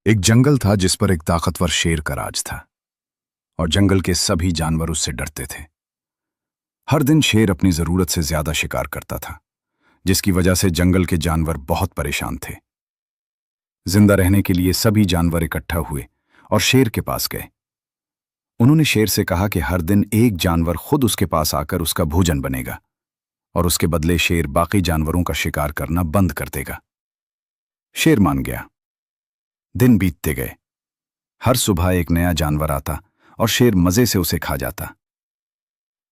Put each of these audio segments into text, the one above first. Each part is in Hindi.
एक जंगल था जिस पर एक ताकतवर शेर का राज था और जंगल के सभी जानवर उससे डरते थे। हर दिन शेर अपनी जरूरत से ज्यादा शिकार करता था, जिसकी वजह से जंगल के जानवर बहुत परेशान थे। जिंदा रहने के लिए सभी जानवर इकट्ठा हुए और शेर के पास गए। उन्होंने शेर से कहा कि हर दिन एक जानवर खुद उसके पास आकर उसका भोजन बनेगा और उसके बदले शेर बाकी जानवरों का शिकार करना बंद कर देगा। शेर मान गया। दिन बीतते गए। हर सुबह एक नया जानवर आता और शेर मजे से उसे खा जाता।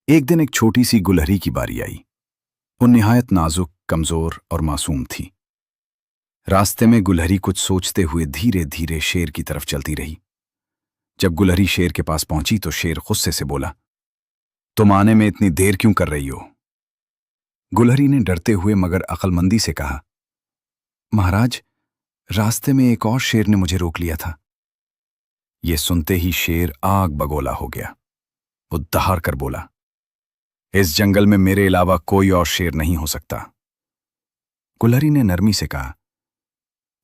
एक दिन एक छोटी सी गुलहरी की बारी आई। वो निहायत नाजुक, कमजोर और मासूम थी। रास्ते में गुलहरी कुछ सोचते हुए धीरे धीरे शेर की तरफ चलती रही। जब गुलहरी शेर के पास पहुंची तो शेर गुस्से से बोला, तुम आने में इतनी देर क्यों कर रही हो? गुलहरी ने डरते हुए मगर अक्लमंदी से कहा, महाराज, रास्ते में एक और शेर ने मुझे रोक लिया था। यह सुनते ही शेर आग बगोला हो गया। वो दहाड़ कर बोला, इस जंगल में मेरे अलावा कोई और शेर नहीं हो सकता। गुलहरी ने नरमी से कहा,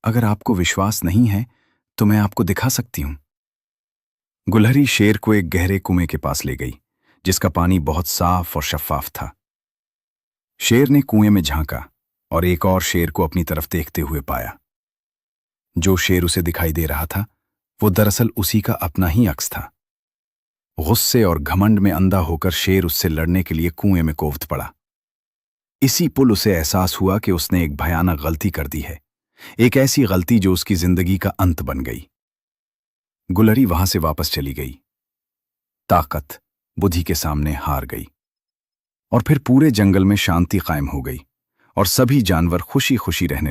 अगर आपको विश्वास नहीं है तो मैं आपको दिखा सकती हूं। गुलहरी शेर को एक गहरे कुएं के पास ले गई, जिसका पानी बहुत साफ और शफाफ था। शेर ने कुएं में झांका और एक और शेर को अपनी तरफ देखते हुए पाया। जो शेर उसे दिखाई दे रहा था वो दरअसल उसी का अपना ही अक्स था। गुस्से और घमंड में अंधा होकर शेर उससे लड़ने के लिए कुएं में कूद पड़ा। इसी पुल उसे एहसास हुआ कि उसने एक भयानक गलती कर दी है, एक ऐसी गलती जो उसकी जिंदगी का अंत बन गई। गुलहरी वहां से वापस चली गई। ताकत बुद्धि के सामने हार गई और फिर पूरे जंगल में शांति कायम हो गई और सभी जानवर खुशी खुशी रहने लगे।